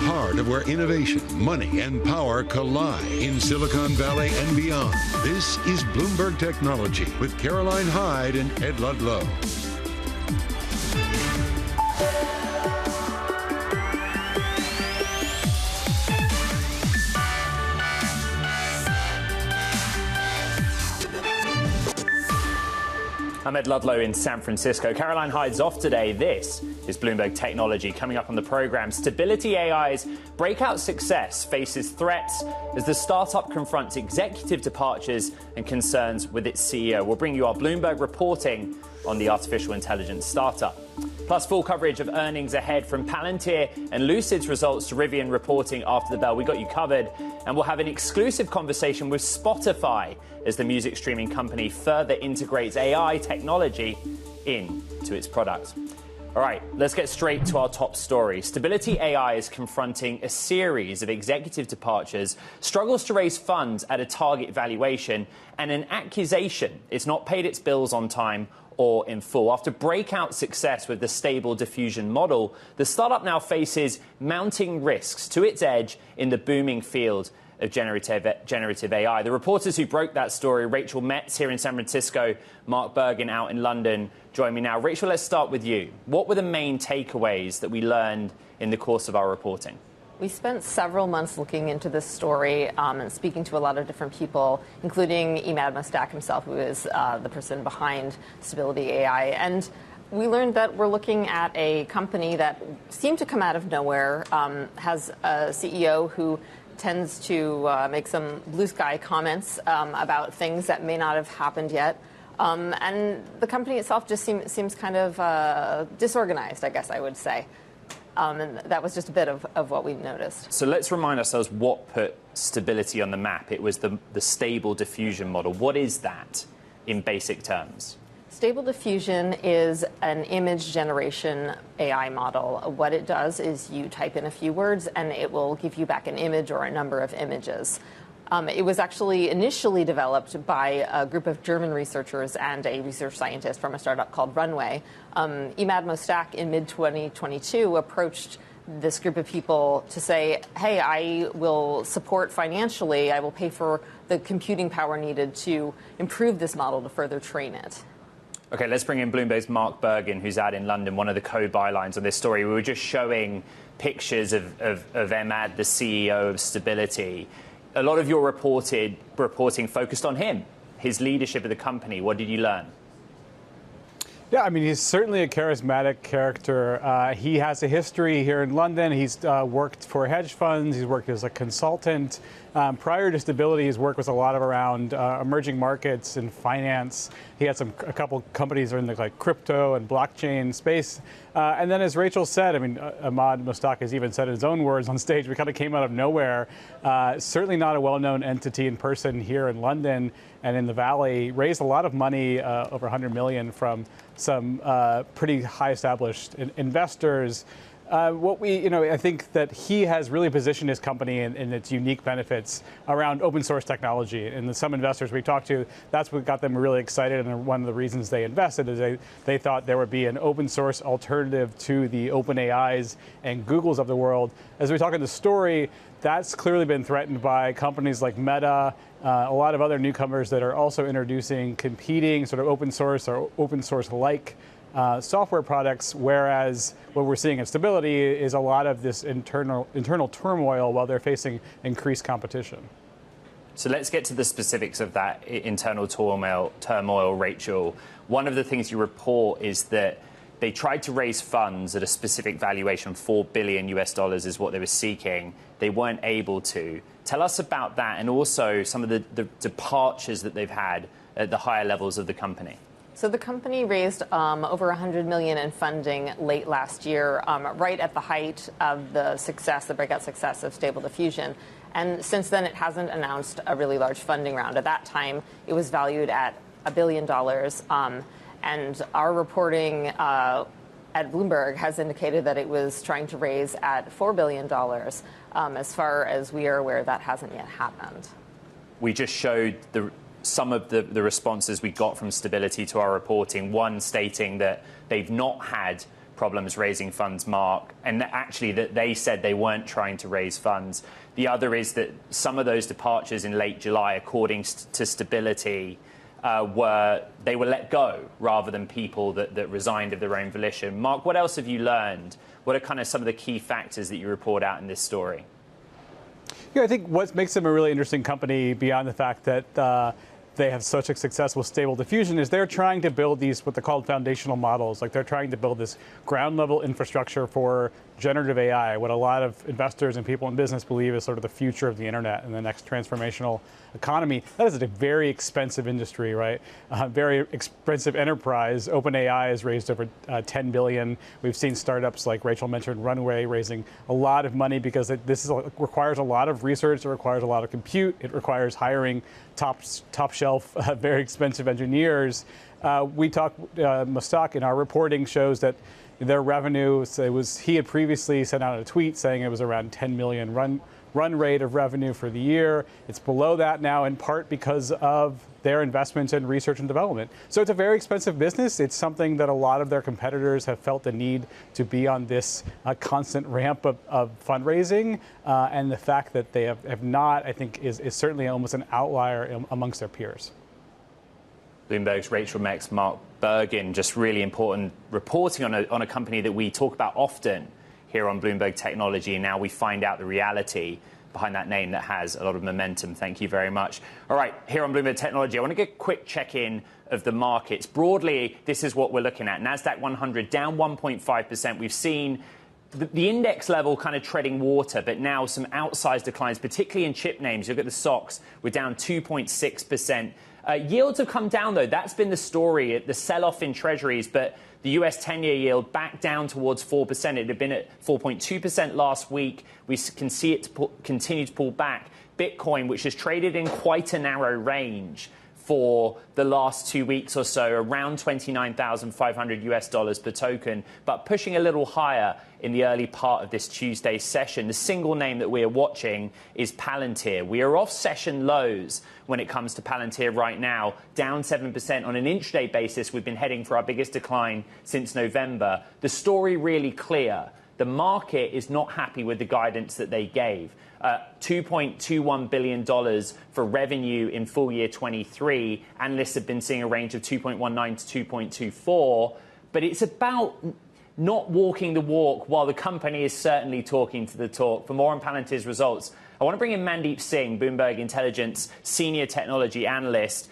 heart of where innovation, money, and power collide in Silicon Valley and beyond. This is Bloomberg Technology with Caroline Hyde and Ed Ludlow. I'm Ed Ludlow in San Francisco. Caroline Hyde's off today. This is Bloomberg Technology. Coming up on the program, Stability AI's breakout success faces threats as the startup confronts executive departures and concerns with its CEO. We'll bring you our Bloomberg reporting on the artificial intelligence startup. Plus, full coverage of earnings ahead from Palantir and Lucid's results to Rivian reporting after the bell. We got you covered. And we'll have an exclusive conversation with Spotify as the music streaming company further integrates AI technology into its product. All right, let's get straight to our top story. Stability AI is confronting a series of executive departures, struggles to raise funds at a target valuation, and an accusation it's not paid its bills on time or in full. After breakout success with the stable diffusion model, the startup now faces mounting risks to its edge in the booming field of generative AI. The reporters who broke that story, Rachel Metz here in San Francisco, Mark Bergen out in London, join me now. Rachel, let's start with you. What were the main takeaways that we learned in the course of our reporting? We spent several months looking into this story and speaking to a lot of different people, including Emad Mostaque himself, who is the person behind Stability AI. And we learned that we're looking at a company that seemed to come out of nowhere, has a CEO who tends to make some blue sky comments about things that may not have happened yet. And the company itself just seems kind of disorganized, I guess I would say. And that was just a bit of what we noticed. So let's remind ourselves what put Stability on the map. It was the stable diffusion model. What is that in basic terms? Stable diffusion is an image generation AI model. What it does is you type in a few words and it will give you back an image or a number of images. It was actually initially developed by a group of German researchers and a research scientist from a startup called Runway. Emad Mostaque in mid-2022 approached this group of people to say, hey, I will support financially, I will pay for the computing power needed to improve this model to further train it. OK, let's bring in Bloomberg's Mark Bergen, who's out in London, one of the co-bylines on this story. We were just showing pictures of Emad, the CEO of Stability. A lot of your reporting focused on him, his leadership of the company. What did you learn? Yeah, I mean, he's certainly a charismatic character. He has a history here in London. He's worked for hedge funds. He's worked as a consultant. Prior to Stability, his work was a lot around emerging markets and finance. He had a couple companies in the crypto and blockchain space. And then, as Rachel said, I mean, Emad Mostaque has even said in his own words on stage, we kind of came out of nowhere. Certainly not a well-known entity in person here in London and in the Valley. Raised a lot of money, over 100 million, from some pretty high-established investors. I think that he has really positioned his company in its unique benefits around open source technology. And some investors we talked to, that's what got them really excited. And one of the reasons they invested is they thought there would be an open source alternative to the OpenAIs and Googles of the world. As we talk in the story, that's clearly been threatened by companies like Meta, a lot of other newcomers that are also introducing competing sort of open source or open source-like software products, whereas what we're seeing in Stability is a lot of this internal turmoil while they're facing increased competition. So let's get to the specifics of that internal turmoil, Rachel. One of the things you report is that they tried to raise funds at a specific valuation, $4 billion is what they were seeking. They weren't able to. Tell us about that and also some of the departures that they've had at the higher levels of the company. So the company raised over $100 million in funding late last year, right at the height of the breakout success of Stable Diffusion. And since then, it hasn't announced a really large funding round. At that time, it was valued at $1 billion. And our reporting at Bloomberg has indicated that it was trying to raise at $4 billion. As far as we are aware, that hasn't yet happened. We just showed some of the responses we got from Stability to our reporting, one stating that they've not had problems raising funds, Mark, and actually that they said they weren't trying to raise funds. The other is that some of those departures in late July, according to Stability, were let go rather than people that resigned of their own volition. Mark, what else have you learned? What are kind of some of the key factors that you report out in this story? Yeah, I think what makes them a really interesting company beyond the fact that they have such a successful Stable Diffusion is they're trying to build these what they're called foundational models. Like they're trying to build this ground level infrastructure for generative AI, what a lot of investors and people in business believe is sort of the future of the internet and the next transformational economy. That is a very expensive industry, right? Very expensive enterprise. OpenAI has raised over $10 billion. We've seen startups like Rachel mentioned, Runway, raising a lot of money because requires a lot of research. It requires a lot of compute. It requires hiring top shelf, very expensive engineers. Mustak in our reporting shows that their revenue, he had previously sent out a tweet saying it was around 10 million run rate of revenue for the year. It's below that now in part because of their investments in research and development. So it's a very expensive business. It's something that a lot of their competitors have felt the need to be on this constant ramp of fundraising. And the fact that they have not, I think, is certainly almost an outlier amongst their peers. Bloomberg's Rachel Mex, Mark Bergin, just really important reporting on a company that we talk about often here on Bloomberg Technology, and now we find out the reality behind that name that has a lot of momentum. Thank you very much. All right, here on Bloomberg Technology, I want to get a quick check-in of the markets. Broadly, this is what we're looking at. NASDAQ 100 down 1.5%. We've seen the index level kind of treading water, but now some outsized declines, particularly in chip names. Look at the stocks. We're down 2.6%. Yields have come down, though. That's been the story, the sell-off in treasuries. But the US 10-year yield back down towards 4%. It had been at 4.2% last week. We can see it continue to pull back. Bitcoin, which has traded in quite a narrow range for the last 2 weeks or so, around $29,500 per token, but pushing a little higher in the early part of this Tuesday session. The single name that we are watching is Palantir. We are off session lows when it comes to Palantir right now, down 7% on an intraday basis. We've been heading for our biggest decline since November. The story really clear. The market is not happy with the guidance that they gave. $2.21 billion for revenue in full year 23. Analysts have been seeing a range of 2.19 to 2.24. But it's about not walking the walk while the company is certainly talking to the talk. For more on Palantir's results, I want to bring in Mandeep Singh, Bloomberg Intelligence Senior Technology Analyst.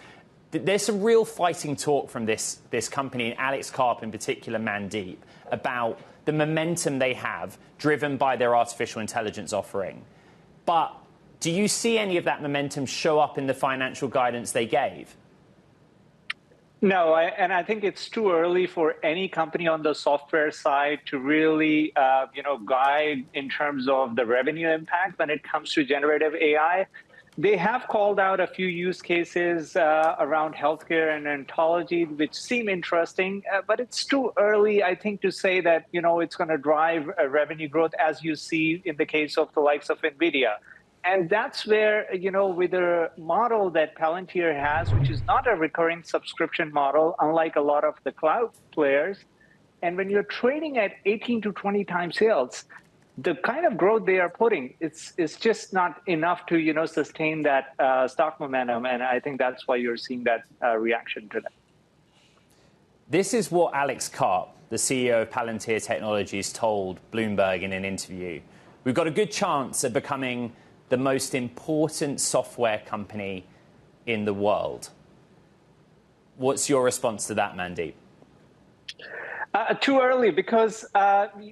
There's some real fighting talk from this company, and Alex Karp in particular, Mandeep, about the momentum they have driven by their artificial intelligence offering. But do you see any of that momentum show up in the financial guidance they gave? No, and I think it's too early for any company on the software side to really, guide in terms of the revenue impact when it comes to generative AI. They have called out a few use cases around healthcare and ontology, which seem interesting, but it's too early, I think, to say that, it's going to drive revenue growth as you see in the case of the likes of NVIDIA. And that's where, with the model that Palantir has, which is not a recurring subscription model, unlike a lot of the cloud players, and when you're trading at 18 to 20 times sales, the kind of growth they are putting, it's just not enough to, sustain that stock momentum. And I think that's why you're seeing that reaction to that. This is what Alex Karp, the CEO of Palantir Technologies, told Bloomberg in an interview. We've got a good chance of becoming the most important software company in the world. What's your response to that, Mandeep? Too early, because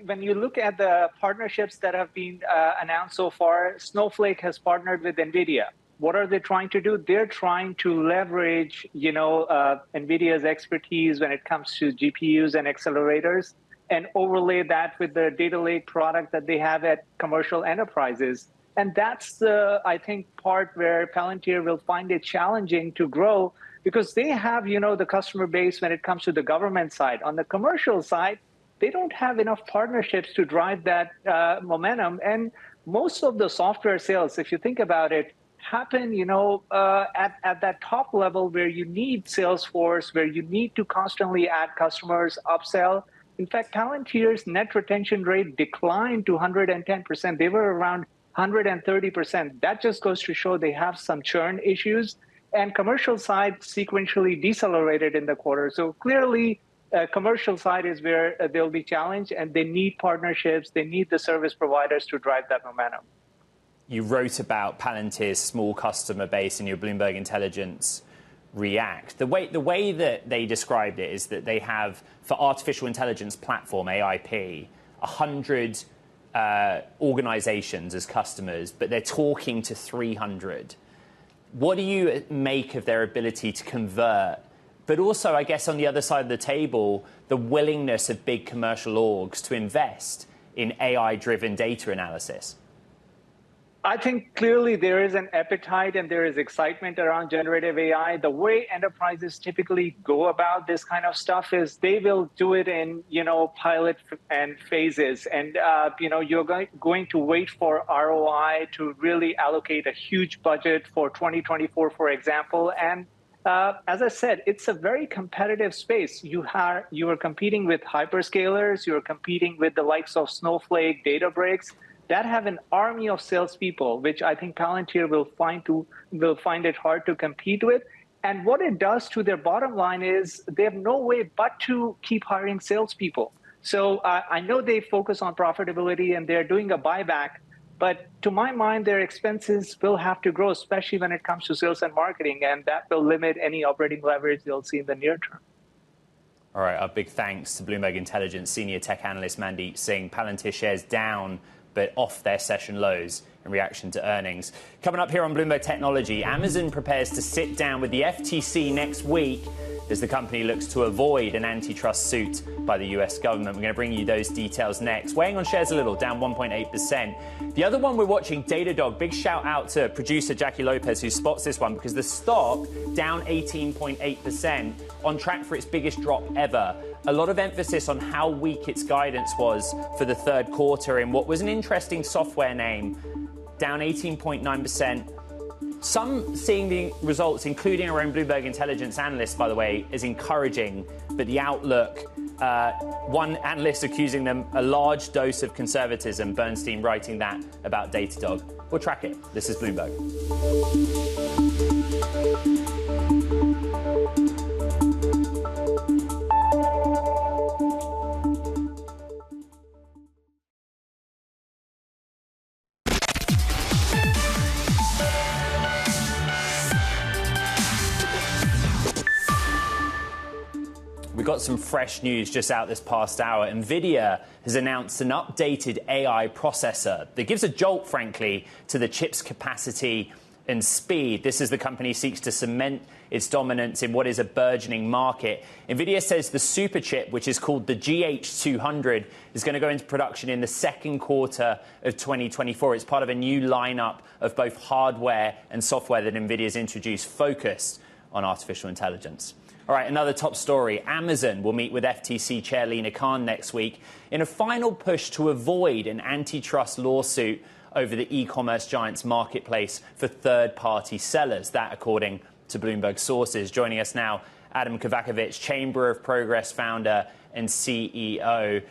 when you look at the partnerships that have been announced so far, Snowflake has partnered with NVIDIA. What are they trying to do? They're trying to leverage, NVIDIA's expertise when it comes to GPUs and accelerators and overlay that with the data lake product that they have at commercial enterprises. And that's the, I think, part where Palantir will find it challenging to grow, because they have, the customer base when it comes to the government side. On the commercial side, they don't have enough partnerships to drive that momentum. And most of the software sales, if you think about it, happen, at that top level where you need Salesforce, where you need to constantly add customers, upsell. In fact, Palantir's net retention rate declined to 110%. They were around 130%. That just goes to show they have some churn issues. And commercial side sequentially decelerated in the quarter. So clearly, commercial side is where they'll be challenged, and they need partnerships. They need the service providers to drive that momentum. You wrote about Palantir's small customer base in your Bloomberg Intelligence React. The way that they described it is that they have, for artificial intelligence platform, AIP, 100 organizations as customers, but they're talking to 300. What do you make of their ability to convert? But also, I guess, on the other side of the table, the willingness of big commercial orgs to invest in AI-driven data analysis. I think clearly there is an appetite and there is excitement around generative AI. The way enterprises typically go about this kind of stuff is they will do it in, pilot and phases. And, you're going to wait for ROI to really allocate a huge budget for 2024, for example. And as I said, it's a very competitive space. You are competing with hyperscalers. You're competing with the likes of Snowflake, Databricks, that have an army of salespeople, which I think Palantir will find it hard to compete with. And what it does to their bottom line is they have no way but to keep hiring salespeople. So I know they focus on profitability and they're doing a buyback, but to my mind, their expenses will have to grow, especially when it comes to sales and marketing, and that will limit any operating leverage they'll see in the near term. All right, our big thanks to Bloomberg Intelligence senior tech analyst Mandeep Singh. Palantir shares down, but off their session lows in reaction to earnings. Coming up here on Bloomberg Technology, Amazon prepares to sit down with the FTC next week as the company looks to avoid an antitrust suit by the US government. We're going to bring you those details next. Weighing on shares a little, down 1.8%. The other one we're watching, Datadog. Big shout out to producer Jackie Lopez, who spots this one, because the stock down 18.8%, on track for its biggest drop ever. A lot of emphasis on how weak its guidance was for the third quarter in what was an interesting software name, down 18.9%. Some seeing the results, including our own Bloomberg Intelligence analyst, by the way, is encouraging, but the outlook, one analyst accusing them a large dose of conservatism, Bernstein writing that about Datadog. We'll track it. This is Bloomberg. We got some fresh news just out this past hour. NVIDIA has announced an updated AI processor that gives a jolt, frankly, to the chip's capacity and speed. This as the company seeks to cement its dominance in what is a burgeoning market. NVIDIA says the super chip, which is called the GH200, is going to go into production in the second quarter of 2024. It's part of a new lineup of both hardware and software that NVIDIA's introduced focused on artificial intelligence. All right, another top story. Amazon will meet with FTC Chair Lina Khan next week in a final push to avoid an antitrust lawsuit over the e-commerce giant's marketplace for third-party sellers. That, according to Bloomberg sources. Joining us now, Adam Kovacevic, Chamber of Progress founder and CEO.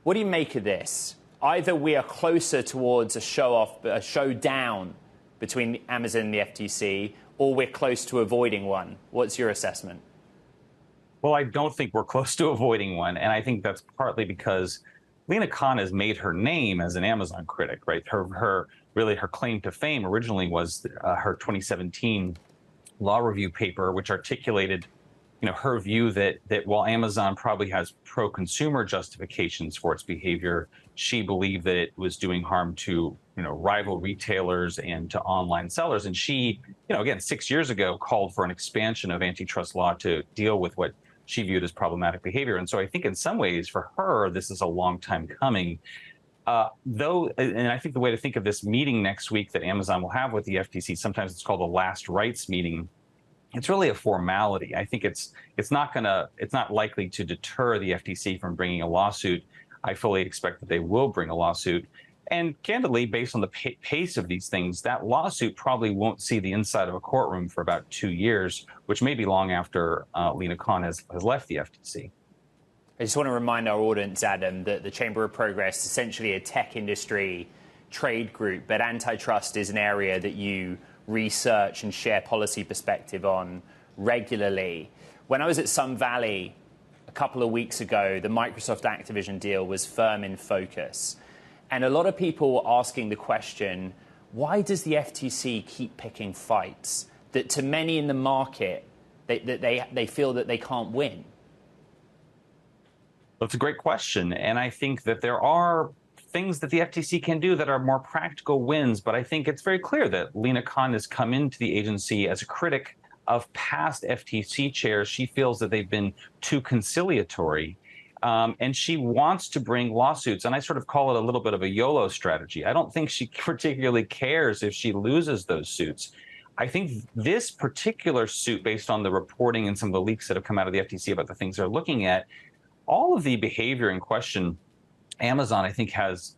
What do you make of this? Either we are closer towards a showdown between Amazon and the FTC, or we're close to avoiding one. What's your assessment? Well, I don't think we're close to avoiding one. And I think that's partly because Lina Khan has made her name as an Amazon critic, right? Her claim to fame originally was her 2017 law review paper, which articulated, her view that while Amazon probably has pro-consumer justifications for its behavior, she believed that it was doing harm to, rival retailers and to online sellers. And she, again, 6 years ago called for an expansion of antitrust law to deal with what she viewed as problematic behavior. And so I think in some ways for her, this is a long time coming. And I think the way to think of this meeting next week that Amazon will have with the FTC, sometimes it's called a last rights meeting. It's really a formality. I think it's not likely to deter the FTC from bringing a lawsuit. I fully expect that they will bring a lawsuit. And candidly, based on the pace of these things, that lawsuit probably won't see the inside of a courtroom for about 2 years, which may be long after Lina Khan has left the FTC. I just want to remind our audience, Adam, that the Chamber of Progress is essentially a tech industry trade group, but antitrust is an area that you research and share policy perspective on regularly. When I was at Sun Valley a couple of weeks ago, the Microsoft Activision deal was firm in focus. And a lot of people were asking the question, why does the FTC keep picking fights that to many in the market, they feel that they can't win? That's a great question. And I think that there are things that the FTC can do that are more practical wins. But I think it's very clear that Lina Khan has come into the agency as a critic of past FTC chairs. She feels that they've been too conciliatory. And she wants to bring lawsuits. And I sort of call it a little bit of a YOLO strategy. I don't think she particularly cares if she loses those suits. I think this particular suit, based on the reporting and some of the leaks that have come out of the FTC about the things they're looking at, all of the behavior in question, Amazon, I think, has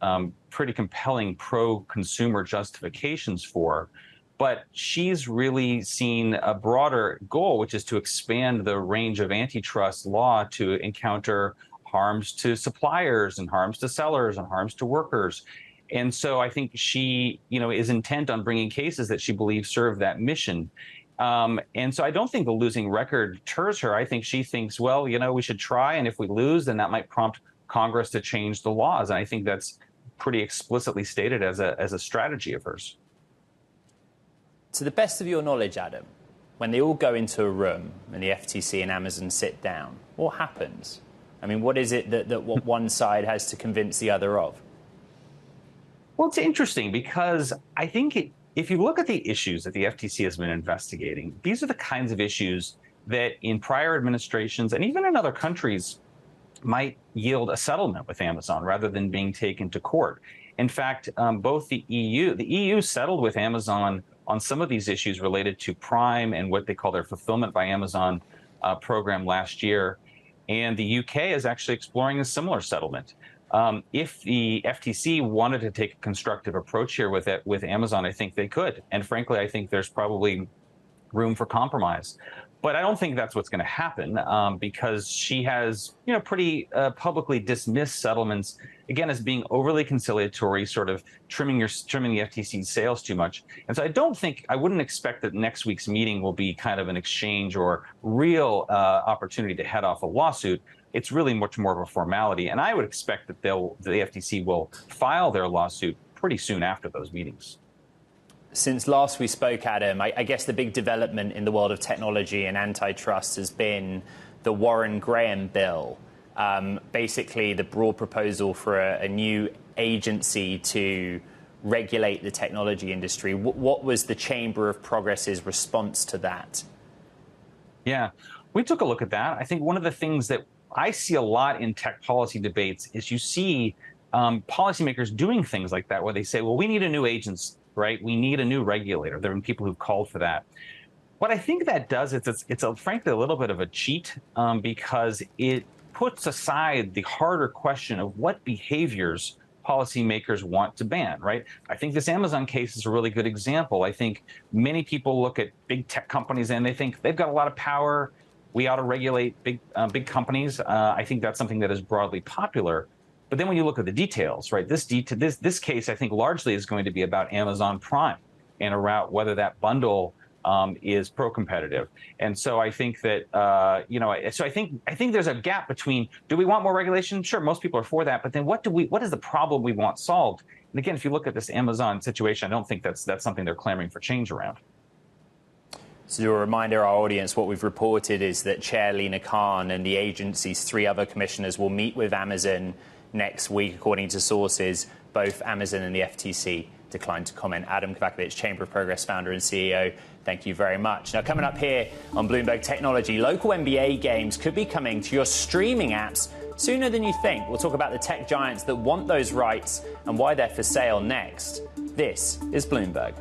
pretty compelling pro-consumer justifications for. But she's really seen a broader goal, which is to expand the range of antitrust law to encounter harms to suppliers and harms to sellers and harms to workers. And so I think she, is intent on bringing cases that she believes serve that mission. And so I don't think the losing record deters her. I think she thinks, well, we should try. And if we lose, then that might prompt Congress to change the laws. And I think that's pretty explicitly stated as a strategy of hers. To the best of your knowledge, Adam, when they all go into a room and the FTC and Amazon sit down, what happens? I mean, what is it that what one side has to convince the other of? Well, it's interesting because I think if you look at the issues that the FTC has been investigating, these are the kinds of issues that in prior administrations and even in other countries might yield a settlement with Amazon rather than being taken to court. In fact, both the EU settled with Amazon on some of these issues related to Prime and what they call their Fulfillment by Amazon program last year. And the UK is actually exploring a similar settlement. If the FTC wanted to take a constructive approach here with Amazon, I think they could. And frankly, I think there's probably room for compromise. But I don't think that's what's going to happen because she has, pretty publicly dismissed settlements, again, as being overly conciliatory, sort of trimming the FTC's sails too much. And so I wouldn't expect that next week's meeting will be kind of an exchange or real opportunity to head off a lawsuit. It's really much more of a formality. And I would expect that the FTC will file their lawsuit pretty soon after those meetings. Since last we spoke, Adam, I guess the big development in the world of technology and antitrust has been the Warren Graham bill, basically the broad proposal for a new agency to regulate the technology industry. What was the Chamber of Progress's response to that? Yeah, we took a look at that. I think one of the things that I see a lot in tech policy debates is you see policymakers doing things like that, where they say, well, we need a new agency. Right? We need a new regulator. There have been people who've called for that. What I think that does is it's frankly a little bit of a cheat because it puts aside the harder question of what behaviors policymakers want to ban, right? I think this Amazon case is a really good example. I think many people look at big tech companies and they think they've got a lot of power. We ought to regulate big companies. I think that's something that is broadly popular. But then when you look at the details, right, this case, I think, largely is going to be about Amazon Prime and around whether that bundle is pro-competitive. And so I think that, so I think there's a gap between, do we want more regulation? Sure, most people are for that. But then what is the problem we want solved? And again, if you look at this Amazon situation, I don't think that's something they're clamoring for change around. So to remind our audience, what we've reported is that Chair Lina Khan and the agency's 3 other commissioners will meet with Amazon next week, according to sources. Both Amazon and the FTC declined to comment. Adam Kovacevic, Chamber of Progress founder and CEO, thank you very much. Now, coming up here on Bloomberg Technology, local NBA games could be coming to your streaming apps sooner than you think. We'll talk about the tech giants that want those rights and why they're for sale next. This is Bloomberg.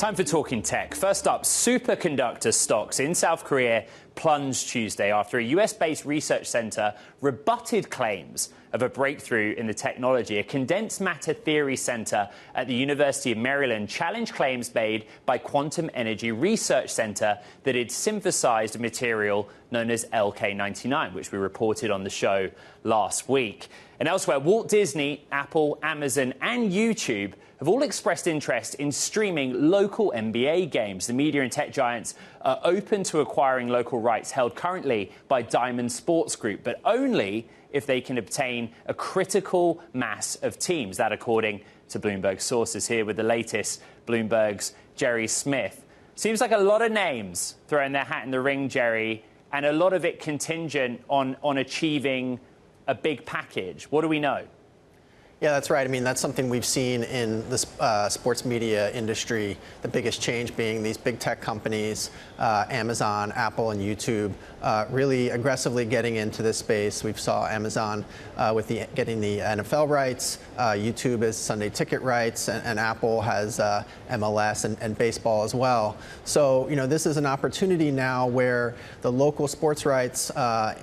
Time for Talking Tech. First up, superconductor stocks in South Korea plunged Tuesday after a US-based research center rebutted claims of a breakthrough in the technology. A condensed matter theory center at the University of Maryland challenged claims made by Quantum Energy Research Center that it synthesized a material known as LK99, which we reported on the show last week. And elsewhere, Walt Disney, Apple, Amazon, and YouTube have all expressed interest in streaming local NBA games. The media and tech giants are open to acquiring local rights held currently by Diamond Sports Group, but only if they can obtain a critical mass of teams. That according to Bloomberg sources. Here with the latest, Bloomberg's Jerry Smith. Seems like a lot of names throwing their hat in the ring, Jerry, and a lot of it contingent on achieving a big package. What do we know? Yeah, that's right. I mean, that's something we've seen in the sports media industry, the biggest change being these big tech companies, Amazon, Apple, and YouTube, really aggressively getting into this space. We saw Amazon with getting the NFL rights, YouTube has Sunday ticket rights, and Apple has MLS and baseball as well. So, you know, this is an opportunity now where the local sports rights,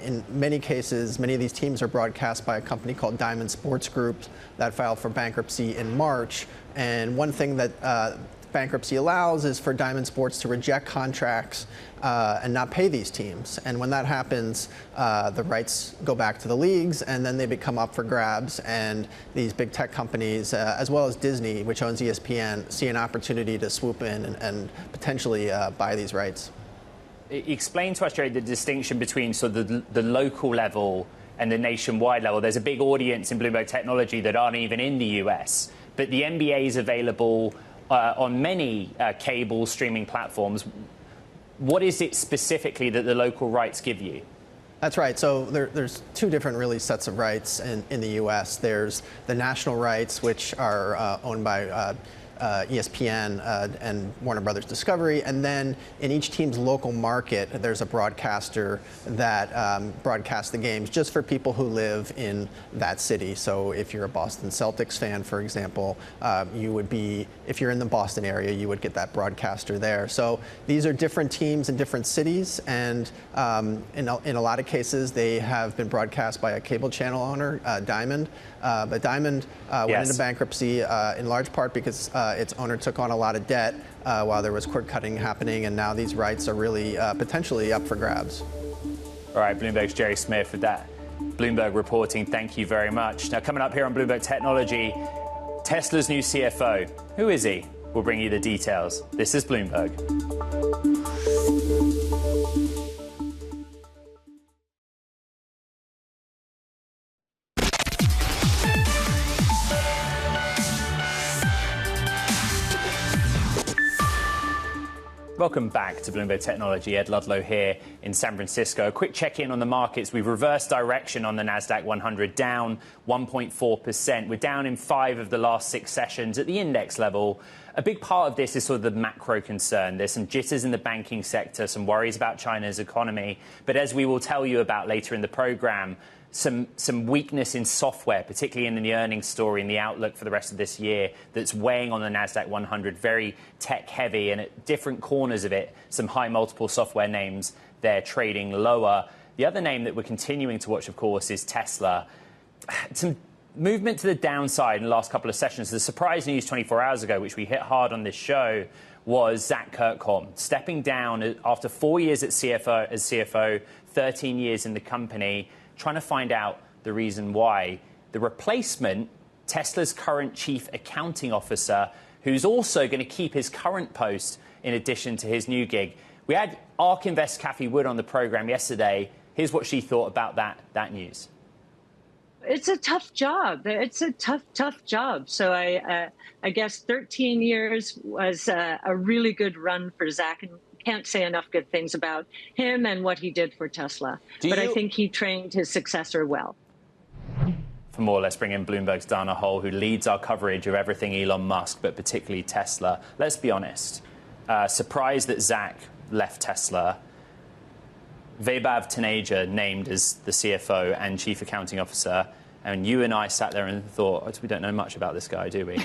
in many cases, many of these teams are broadcast by a company called Diamond Sports Group that filed for bankruptcy in March. And one thing that bankruptcy allows is for Diamond Sports to reject contracts and not pay these teams. And when that happens, the rights go back to the leagues, and then they become up for grabs. And these big tech companies, as well as Disney, which owns ESPN, see an opportunity to swoop in and potentially buy these rights. Explain to us, Jerry, the distinction between sort of the local level and the nationwide level. There's a big audience in Bloomberg Technology that aren't even in the US, but the NBA is available on many cable streaming platforms. What is it specifically that the local rights give you? That's right. So there's two different really sets of rights in the U.S. There's the national rights, which are owned by ESPN and Warner Brothers Discovery, and then in each team's local market, there's a broadcaster that broadcasts the games just for people who live in that city. So if you're a Boston Celtics fan, for example, you would be, if you're in the Boston area, you would get that broadcaster there. So these are different teams in different cities, and in a lot of cases, they have been broadcast by a cable channel owner, Diamond. But Diamond went into bankruptcy in large part because its owner took on a lot of debt while there was cord cutting happening, and now these rights are really potentially up for grabs. All right, Bloomberg's Jerry Smith with that Bloomberg reporting. Thank you very much. Now, coming up here on Bloomberg Technology, Tesla's new CFO. Who is he? We'll bring you the details. This is Bloomberg. Welcome back to Bloomberg Technology. Ed Ludlow here in San Francisco. A quick check-in on the markets. We've reversed direction on the NASDAQ 100, down 1.4%. We're down in 5 of the last 6 sessions at the index level. A big part of this is sort of the macro concern. There's some jitters in the banking sector, some worries about China's economy. But as we will tell you about later in the program, some weakness in software, particularly in the earnings story and the outlook for the rest of this year, that's weighing on the NASDAQ 100, very tech-heavy, and at different corners of it, some high multiple software names, they're trading lower. The other name that we're continuing to watch, of course, is Tesla. Some movement to the downside in the last couple of sessions. The surprise news 24 hours ago, which we hit hard on this show, was Zach Kirkhorn stepping down after 4 years as CFO, 13 years in the company, trying to find out the reason why. The replacement, Tesla's current chief accounting officer, who's also going to keep his current post in addition to his new gig. We had ARK Invest Kathy Wood on the program yesterday. Here's what she thought about that news. It's a tough job. It's a tough job. So I guess 13 years was a really good run for Zach, and can't say enough good things about him and what he did for Tesla. But I think he trained his successor well. For more, let's bring in Bloomberg's Dana Hall, who leads our coverage of everything Elon Musk, but particularly Tesla. Let's be honest. Surprised that Zach left Tesla. Vaibhav Taneja named as the CFO and chief accounting officer. And you and I sat there and thought, we don't know much about this guy, do we?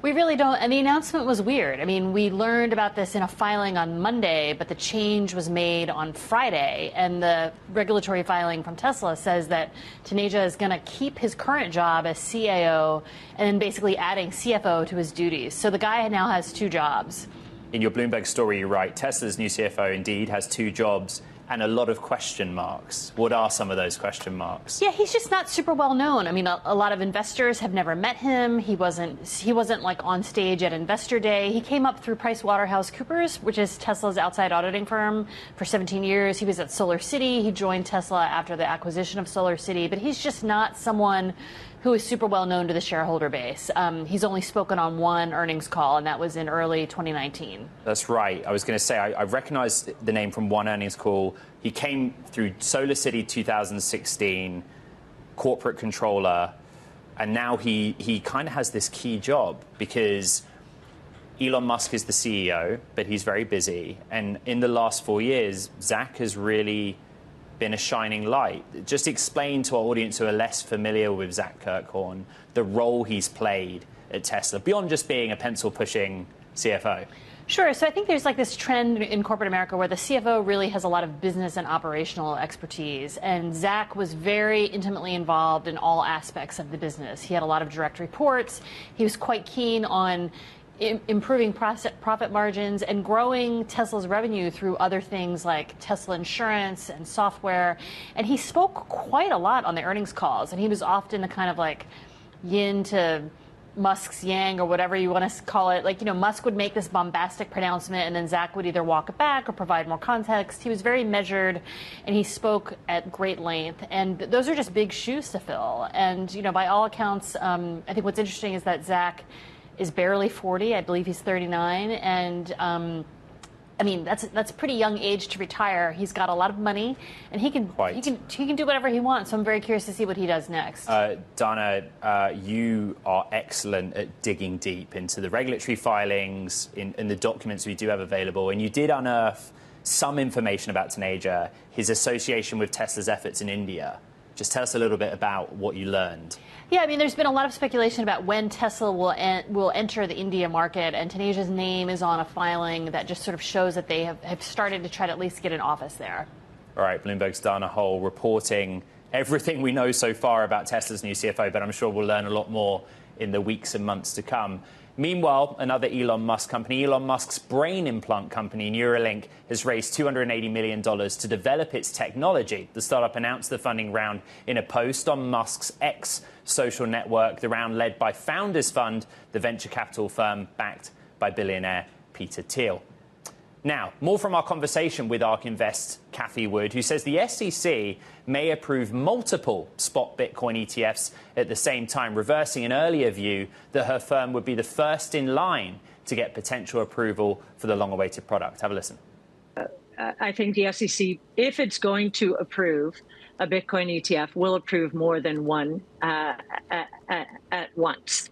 We really don't. And the announcement was weird. I mean, we learned about this in a filing on Monday, but the change was made on Friday. And the regulatory filing from Tesla says that Taneja is going to keep his current job as CAO and then basically adding CFO to his duties. So the guy now has 2 jobs. In your Bloomberg story, you write, Tesla's new CFO indeed has 2 jobs and a lot of question marks. What are some of those question marks? Yeah, he's just not super well known. I mean, a lot of investors have never met him. He wasn't like on stage at Investor Day. He came up through PricewaterhouseCoopers, which is Tesla's outside auditing firm, for 17 years. He was at Solar City. He joined Tesla after the acquisition of Solar City, but he's just not someone who is super well known to the shareholder base. He's only spoken on one earnings call, and that was in early 2019. That's right. I was going to say, I recognized the name from one earnings call. He came through Solar City 2016, corporate controller, and now he kind of has this key job because Elon Musk is the CEO, but he's very busy. And in the last 4 years, Zach has really been a shining light. Just explain to our audience who are less familiar with Zach Kirkhorn the role he's played at Tesla, beyond just being a pencil-pushing CFO. Sure. So I think there's like this trend in corporate America where the CFO really has a lot of business and operational expertise. And Zach was very intimately involved in all aspects of the business. He had a lot of direct reports. He was quite keen on improving profit margins and growing Tesla's revenue through other things like Tesla Insurance and software. And he spoke quite a lot on the earnings calls. And he was often a kind of like yin to Musk's yang, or whatever you want to call it. Like, Musk would make this bombastic pronouncement and then Zach would either walk it back or provide more context. He was very measured and he spoke at great length. And those are just big shoes to fill. And, by all accounts, I think what's interesting is that Zach is barely 40. I believe he's 39. And I mean, that's a pretty young age to retire. He's got a lot of money, and he can do whatever he wants. So I'm very curious to see what he does next. Dana, you are excellent at digging deep into the regulatory filings in the documents we do have available, and you did unearth some information about Taneja, his association with Tesla's efforts in India. Just tell us a little bit about what you learned. Yeah, I mean, there's been a lot of speculation about when Tesla will enter the India market, and Taneja's name is on a filing that just sort of shows that they have started to try to at least get an office there. All right, Bloomberg's Dana Hole reporting everything we know so far about Tesla's new CFO, but I'm sure we'll learn a lot more in the weeks and months to come. Meanwhile, another Elon Musk company, Elon Musk's brain implant company, Neuralink, has raised $280 million to develop its technology. The startup announced the funding round in a post on Musk's X social network, the round led by Founders Fund, the venture capital firm backed by billionaire Peter Thiel. Now, more from our conversation with ARK Invest's Cathie Wood, who says the SEC may approve multiple spot Bitcoin ETFs at the same time, reversing an earlier view that her firm would be the first in line to get potential approval for the long-awaited product. Have a listen. I think the SEC, if it's going to approve a Bitcoin ETF, will approve more than one at once.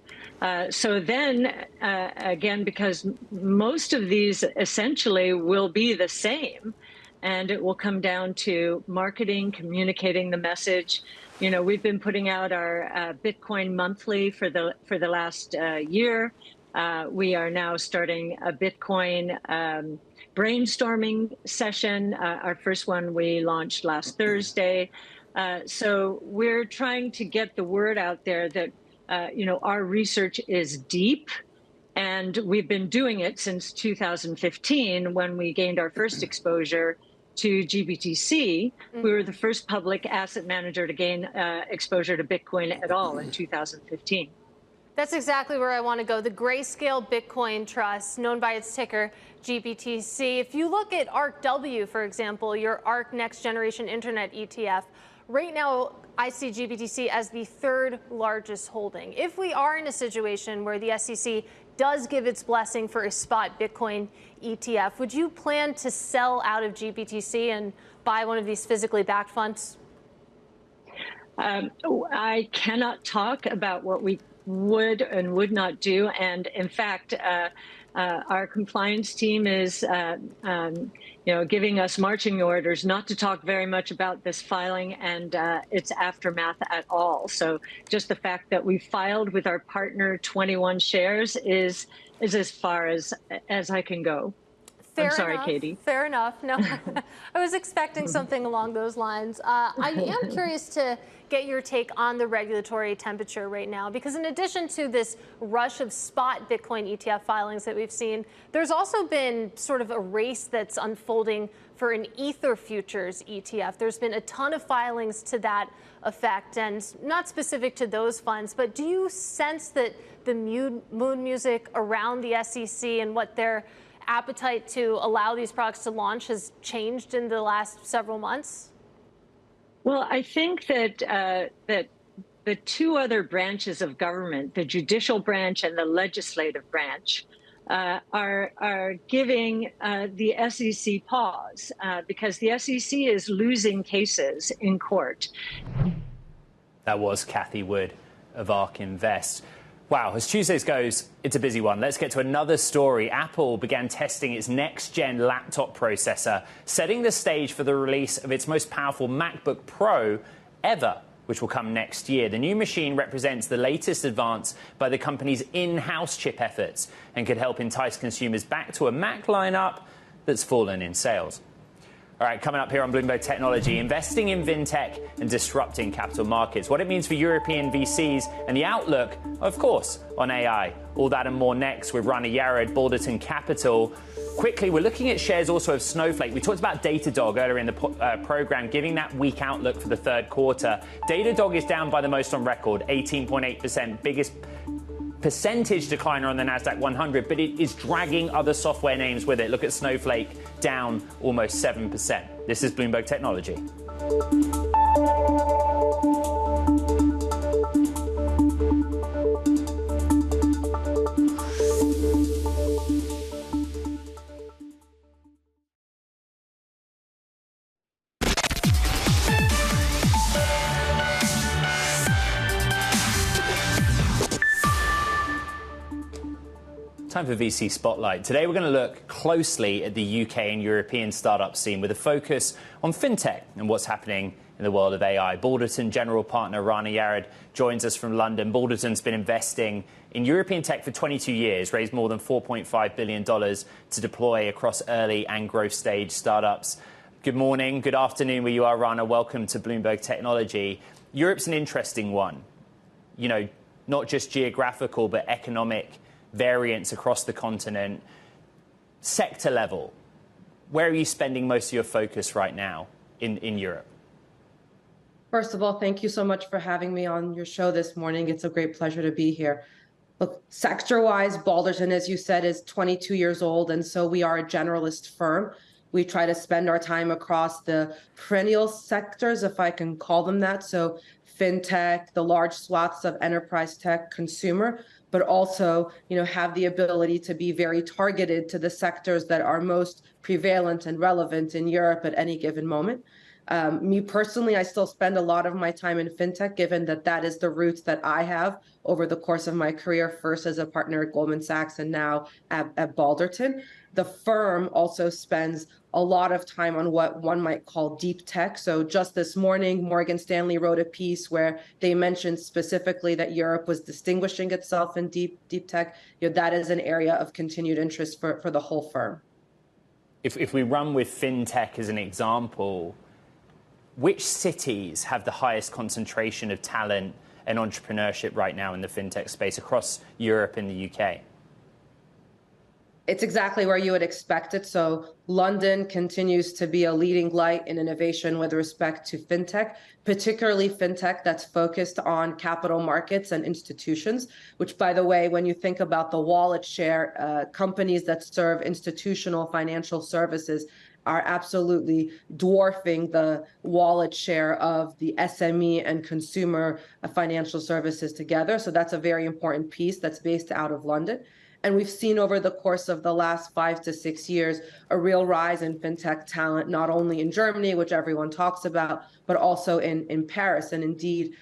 So then, again, because most of these essentially will be the same, and it will come down to marketing, communicating the message. We've been putting out our Bitcoin monthly for the last year. We are now starting a Bitcoin brainstorming session. Our first one we launched last Thursday. So we're trying to get the word out there that our research is deep, and we've been doing it since 2015 when we gained our first exposure to GBTC. We were the first public asset manager to gain exposure to Bitcoin at all in 2015. That's exactly where I want to go. The Grayscale Bitcoin Trust, known by its ticker GBTC. If you look at ARKW, for example, your ARK Next Generation Internet ETF, right now I see GBTC as the third largest holding. If we are in a situation where the SEC does give its blessing for a spot Bitcoin ETF, would you plan to sell out of GBTC and buy one of these physically backed funds? I cannot talk about what we would and would not do. And in fact, Our compliance team is, giving us marching orders not to talk very much about this filing and its aftermath at all. So just the fact that we filed with our partner 21 shares is as far as I can go. Fair I'm sorry, enough. Katie. Fair enough. No, I was expecting something along those lines. I am curious to get your take on the regulatory temperature right now, because in addition to this rush of spot Bitcoin ETF filings that we've seen, there's also been sort of a race that's unfolding for an Ether futures ETF. There's been a ton of filings to that effect, and not specific to those funds, but do you sense that the mood music around the SEC and what their appetite to allow these products to launch has changed in the last several months? Well, I think that that the two other branches of government, the judicial branch and the legislative branch, are giving the SEC pause because the SEC is losing cases in court. That was Cathie Wood of ARK Invest. Wow, as Tuesdays goes, it's a busy one. Let's get to another story. Apple began testing its next-gen laptop processor, setting the stage for the release of its most powerful MacBook Pro ever, which will come next year. The new machine represents the latest advance by the company's in-house chip efforts and could help entice consumers back to a Mac lineup that's fallen in sales. All right, coming up here on Bloomberg Technology, investing in fintech and disrupting capital markets, what it means for European VCs and the outlook, of course, on AI. All that and more next with Rana Yared, Balderton Capital. Quickly, we're looking at shares also of Snowflake. We talked about Datadog earlier in the program, giving that weak outlook for the third quarter. Datadog is down by the most on record, 18.8%, biggest percentage decliner on the NASDAQ 100, but it is dragging other software names with it. Look at Snowflake, down almost 7%. This is Bloomberg Technology. Time for VC Spotlight. Today we're going to look closely at the UK and European startup scene with a focus on fintech and what's happening in the world of AI. Balderton General Partner Rana Yared joins us from London. Balderton's been investing in European tech for 22 years, raised more than $4.5 billion to deploy across early and growth stage startups. Good morning, good afternoon where you are, Rana. Welcome to Bloomberg Technology. Europe's an interesting one. You know, not just geographical, but economic variance across the continent. Sector level, where are you spending most of your focus right now in Europe? First of all, thank you so much for having me on your show this morning. It's a great pleasure to be here. Look, sector-wise, Balderton, as you said, is 22 years old, and so we are a generalist firm. We try to spend our time across the perennial sectors, if I can call them that, so fintech, the large swaths of enterprise tech, consumer, but also, have the ability to be very targeted to the sectors that are most prevalent and relevant in Europe at any given moment. Me personally, I still spend a lot of my time in fintech, given that that is the roots that I have over the course of my career, first as a partner at Goldman Sachs and now at Balderton. The firm also spends a lot of time on what one might call deep tech. So just this morning, Morgan Stanley wrote a piece where they mentioned specifically that Europe was distinguishing itself in deep tech. That is an area of continued interest for the whole firm. If we run with fintech as an example, which cities have the highest concentration of talent and entrepreneurship right now in the fintech space across Europe and the UK? It's exactly where you would expect it. So London continues to be a leading light in innovation with respect to fintech, particularly fintech that's focused on capital markets and institutions, which, by the way, when you think about the wallet share, companies that serve institutional financial services are absolutely dwarfing the wallet share of the SME and consumer financial services together. So that's a very important piece that's based out of London. And we've seen over the course of the last 5 to 6 years a real rise in fintech talent, not only in Germany, which everyone talks about, but also in Paris. And indeed,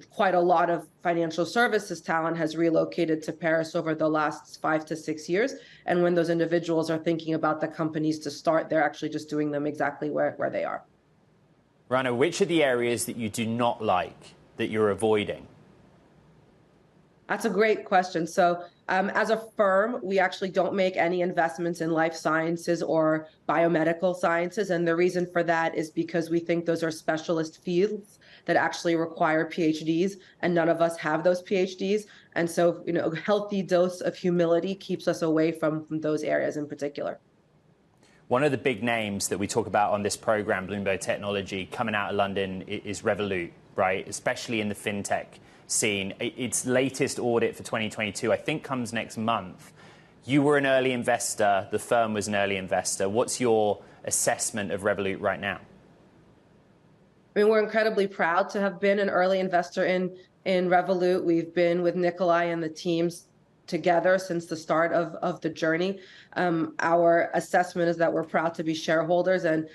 quite a lot of financial services talent has relocated to Paris over the last 5 to 6 years. And when those individuals are thinking about the companies to start, they're actually just doing them exactly where they are. Rana, which are the areas that you do not like, that you're avoiding? That's a great question. So as a firm, we actually don't make any investments in life sciences or biomedical sciences. And the reason for that is because we think those are specialist fields that actually require PhDs, and none of us have those PhDs. And so, a healthy dose of humility keeps us away from those areas in particular. One of the big names that we talk about on this program, Bloomberg Technology, coming out of London is Revolut, right? Especially in the fintech scene. Its latest audit for 2022, I think, comes next month. You were an early investor. The firm was an early investor. What's your assessment of Revolut right now? I mean, we're incredibly proud to have been an early investor in Revolut. We've been with Nikolai and the teams together since the start of the journey. Our assessment is that we're proud to be shareholders, and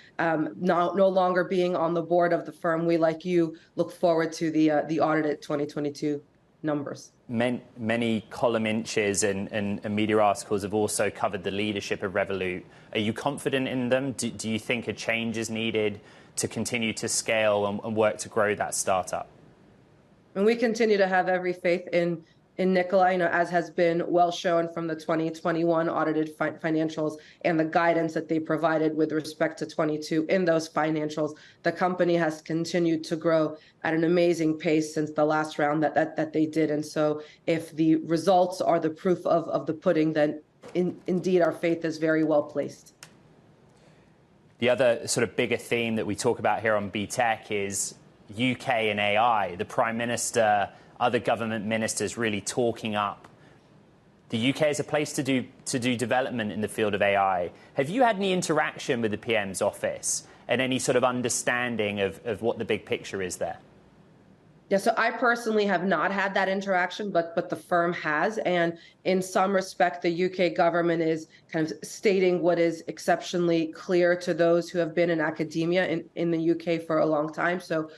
no longer being on the board of the firm, we, like you, look forward to the audited 2022 numbers. Many column inches and media articles have also covered the leadership of Revolut. Are you confident in them? Do you think a change is needed to continue to scale and work to grow that startup? And we continue to have every faith in Nikolai, as has been well shown from the 2021 audited financials and the guidance that they provided with respect to 22 in those financials. The company has continued to grow at an amazing pace since the last round that they did. And so if the results are the proof of the pudding, then indeed our faith is very well placed. The other sort of bigger theme that we talk about here on BTech is UK and AI. The Prime Minister, other government ministers really talking up the UK as a place to do development in the field of AI. Have you had any interaction with the PM's office and any sort of understanding of what the big picture is there? Yeah, so I personally have not had that interaction, but the firm has. And in some respect, the UK government is kind of stating what is exceptionally clear to those who have been in academia in the UK for a long time. So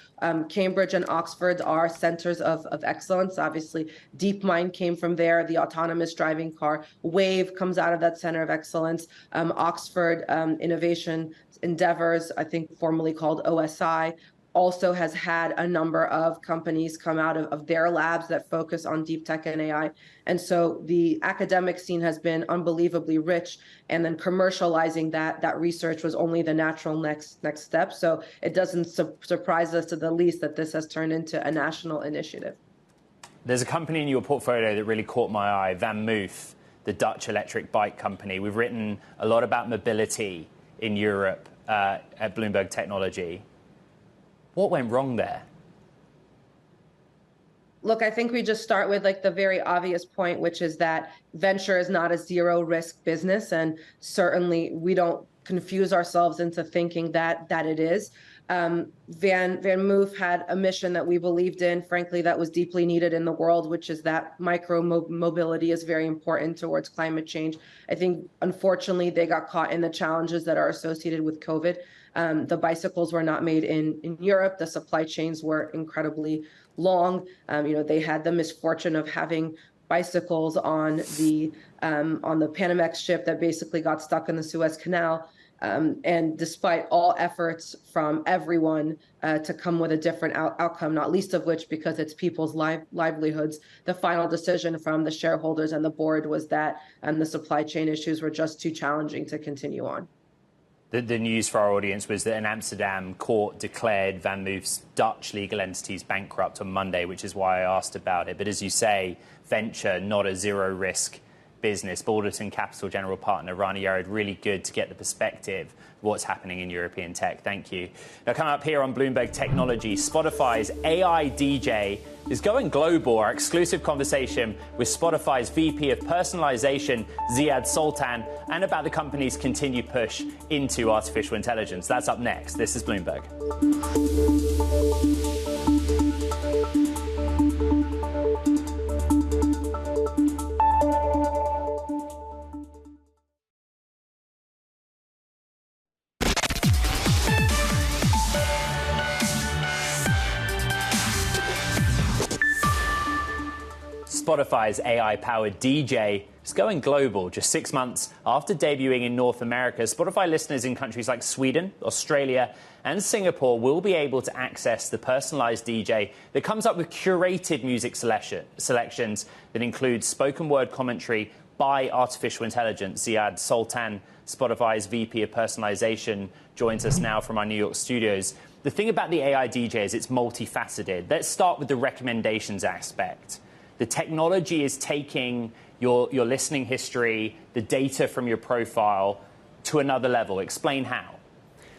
Cambridge and Oxford are centers of excellence. Obviously, DeepMind came from there. The autonomous driving car, Wave, comes out of that center of excellence. Oxford Innovation Endeavors, I think formerly called OSI, also has had a number of companies come out of their labs that focus on deep tech and AI. And so the academic scene has been unbelievably rich, and then commercializing that research was only the natural next step. So it doesn't surprise us to the least that this has turned into a national initiative. There's a company in your portfolio that really caught my eye, Van Moof, the Dutch electric bike company. We've written a lot about mobility in Europe at Bloomberg Technology. What went wrong there? Look, I think we just start with the very obvious point, which is that venture is not a zero risk business. And certainly we don't confuse ourselves into thinking that it is. Van Moof had a mission that we believed in, frankly, that was deeply needed in the world, which is that micro mobility is very important towards climate change. I think, unfortunately, they got caught in the challenges that are associated with COVID. The bicycles were not made in Europe. The supply chains were incredibly long. They had the misfortune of having bicycles on the Panamax ship that basically got stuck in the Suez Canal. And despite all efforts from everyone to come with a different outcome, not least of which because it's people's livelihoods, the final decision from the shareholders and the board was that the supply chain issues were just too challenging to continue on. The news for our audience was that an Amsterdam court declared Van Moof's Dutch legal entities bankrupt on Monday, which is why I asked about it. But as you say, venture, not a zero-risk business. Balderton Capital General Partner Rana Yared, really good to get the perspective of what's happening in European tech. Thank you. Now, coming up here on Bloomberg Technology, Spotify's AI DJ is going global. Our exclusive conversation with Spotify's VP of Personalization, Ziad Soltan, and about the company's continued push into artificial intelligence. That's up next. This is Bloomberg. Spotify's AI-powered DJ is going global. Just 6 months after debuting in North America, Spotify listeners in countries like Sweden, Australia, and Singapore will be able to access the personalized DJ that comes up with curated music selections that include spoken word commentary by artificial intelligence. Ziad Soltan, Spotify's VP of Personalization, joins us now from our New York studios. The thing about the AI DJ is it's multifaceted. Let's start with the recommendations aspect. The technology is taking your listening history, the data from your profile, to another level. Explain how.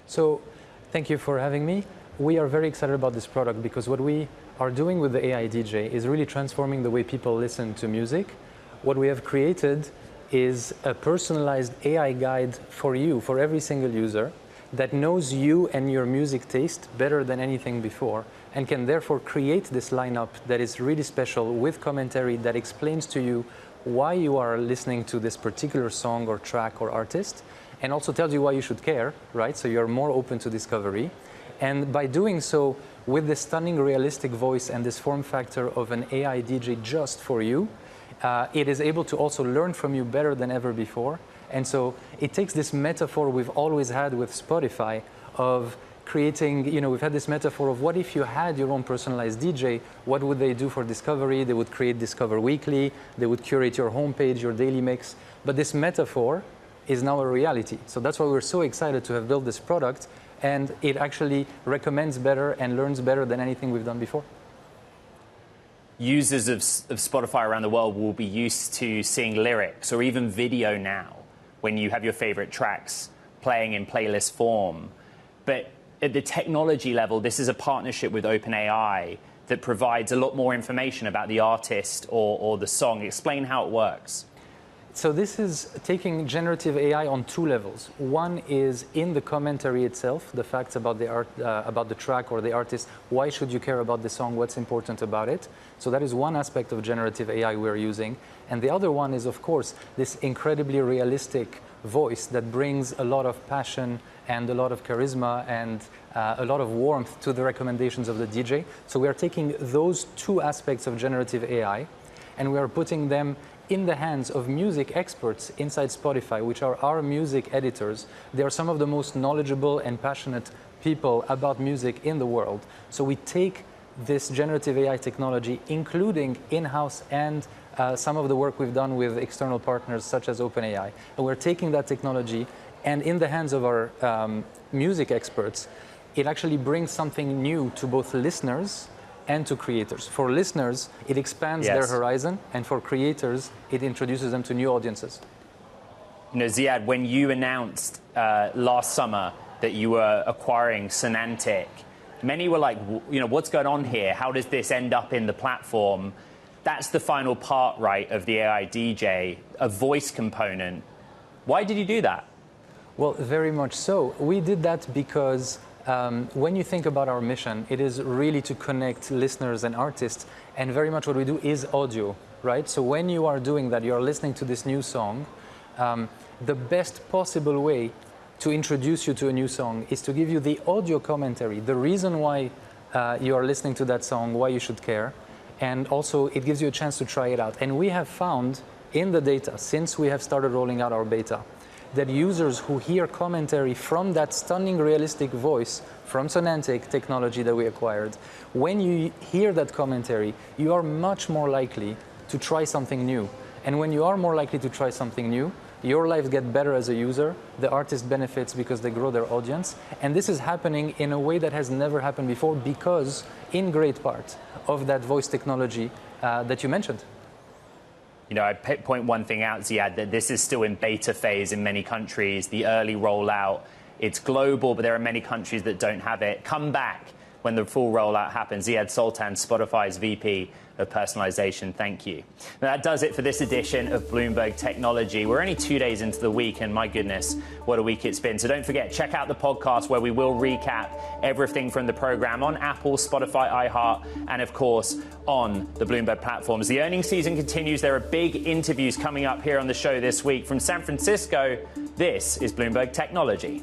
So, thank you for having me. We are very excited about this product because what we are doing with the AI DJ is really transforming the way people listen to music. What we have created is a personalized AI guide for you, for every single user, that knows you and your music taste better than anything before, and can therefore create this lineup that is really special with commentary that explains to you why you are listening to this particular song or track or artist, and also tells you why you should care, right? So you're more open to discovery. And by doing so, with this stunning realistic voice and this form factor of an AI DJ just for you, it is able to also learn from you better than ever before. And so it takes this metaphor we've always had with Spotify of creating, we've had this metaphor of what if you had your own personalized DJ, what would they do for discovery? They would create Discover Weekly, they would curate your homepage, your daily mix. But this metaphor is now a reality. So that's why we're so excited to have built this product, and it actually recommends better and learns better than anything we've done before. Users of Spotify around the world will be used to seeing lyrics or even video now when you have your favorite tracks playing in playlist form. But at the technology level, this is a partnership with OpenAI that provides a lot more information about the artist or the song. Explain how it works. So this is taking generative AI on two levels. One is in the commentary itself, the facts about the art, about the track or the artist. Why should you care about the song? What's important about it? So that is one aspect of generative AI we're using. And the other one is, of course, this incredibly realistic voice that brings a lot of passion and a lot of charisma and a lot of warmth to the recommendations of the DJ. So we are taking those two aspects of generative AI and we are putting them in the hands of music experts inside Spotify, which are our music editors. They are some of the most knowledgeable and passionate people about music in the world. So we take this generative AI technology, including in-house and some of the work we've done with external partners such as OpenAI. And we're taking that technology and in the hands of our music experts, it actually brings something new to both listeners and to creators. For listeners, it expands their horizon, and for creators, it introduces them to new audiences. Ziad, when you announced last summer that you were acquiring Sonantic, many were like, what's going on here? How does this end up in the platform? That's the final part, right, of the AI DJ, a voice component. Why did you do that? Well, very much so. We did that because when you think about our mission, it is really to connect listeners and artists, and very much what we do is audio, right? So when you are doing that, you are listening to this new song, the best possible way to introduce you to a new song is to give you the audio commentary, the reason why you are listening to that song, why you should care, and also it gives you a chance to try it out. And we have found in the data, since we have started rolling out our beta, that users who hear commentary from that stunning realistic voice from Sonantic technology that we acquired, when you hear that commentary, you are much more likely to try something new. And when you are more likely to try something new, your lives get better as a user, the artist benefits because they grow their audience, and this is happening in a way that has never happened before because, in great part, of that voice technology that you mentioned. I point one thing out, Ziad, that this is still in beta phase in many countries, the early rollout. It's global, but there are many countries that don't have it. Come back when the full rollout happens. Ziad Soltan, Spotify's VP of Personalization, thank you. Now, that does it for this edition of Bloomberg Technology. We're only 2 days into the week, and my goodness, what a week it's been. So don't forget, check out the podcast where we will recap everything from the program on Apple, Spotify, iHeart, and of course, on the Bloomberg platforms. The earnings season continues. There are big interviews coming up here on the show this week. From San Francisco, this is Bloomberg Technology.